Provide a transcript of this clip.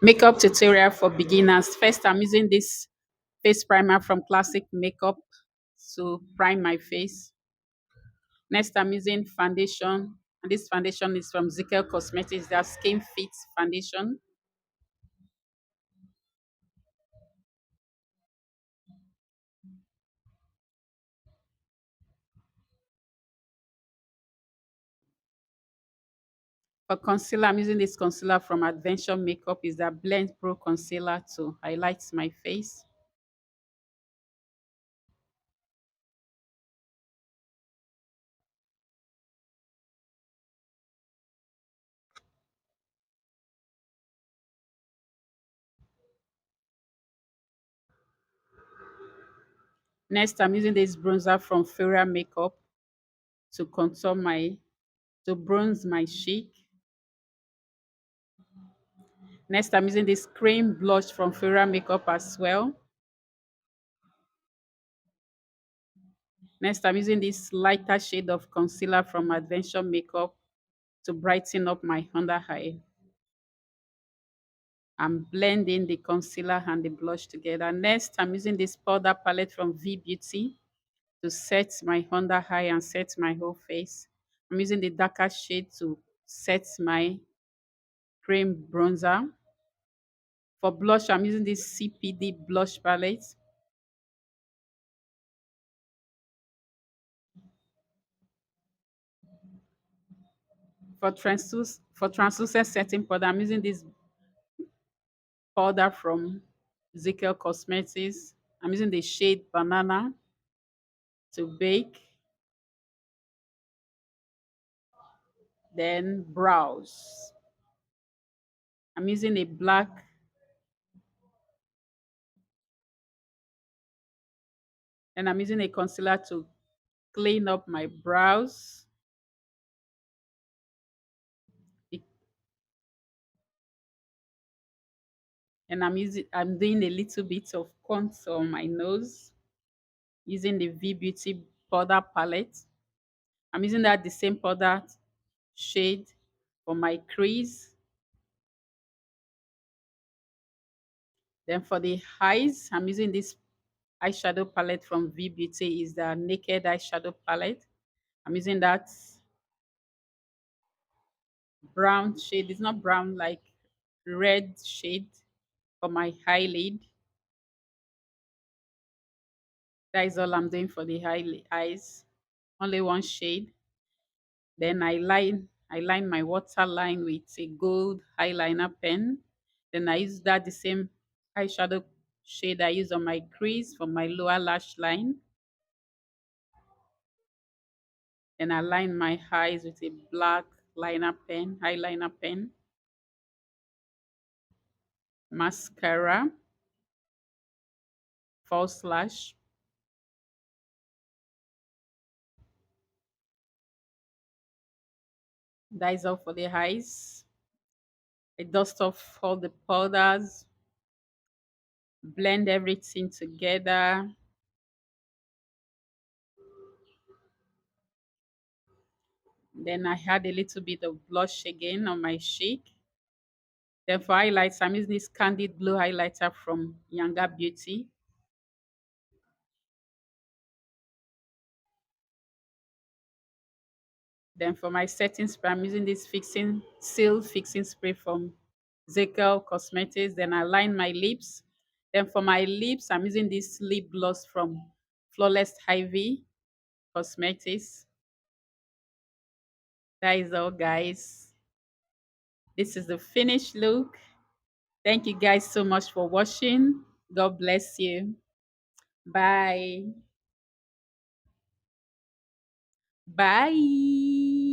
Makeup tutorial for beginners. First, I'm using this face primer from Classic Makeup to prime my face. Next, I'm using foundation. And this foundation is from Zikel Cosmetics, their Skin Fit foundation. For concealer, I'm using this concealer from Adventure Makeup. Is the Blend Pro Concealer to highlight my face. Next, I'm using this bronzer from Fera Makeup to contour to bronze my cheek. Next, I'm using this cream blush from Fera Makeup as well. Next, I'm using this lighter shade of concealer from Adventure Makeup to brighten up my under eye. I'm blending the concealer and the blush together. Next, I'm using this powder palette from V Beauty to set my under eye and set my whole face. I'm using the darker shade to set my cream bronzer. For blush, I'm using this CPD blush palette. For translucent setting powder, I'm using this powder from Zikel Cosmetics. I'm using the shade Banana to bake. Then brows. I'm using a black, and I'm using a concealer to clean up my brows. It- And I'm doing a little bit of contour on my nose using the V Beauty powder palette. I'm using that the same powder shade for my crease. Then for the eyes, I'm using this eyeshadow palette from V Beauty. Is the Naked Eyeshadow palette. I'm using that brown shade. It's not brown, like red shade for my eyelid. That is all I'm doing for the eyes. Only one shade. Then I line my waterline with a gold eyeliner pen. Then I use that the same eyeshadow shade I use on my crease for my lower lash line. Then I line my eyes with a black eyeliner pen, mascara, false lash. That is all for the eyes. I dust off all the powders, blend everything together. Then I had a little bit of blush again on my cheek. Then for highlights, I'm using this Candid Blue highlighter from Younger Beauty. Then for my setting spray, I'm using this Seal Fixing Spray from Zekel Cosmetics. Then I line my lips. Then for my lips, I'm using this lip gloss from Flawless Ivy Cosmetics. That is all, guys. This is the finished look. Thank you guys so much for watching. God bless you. Bye. Bye.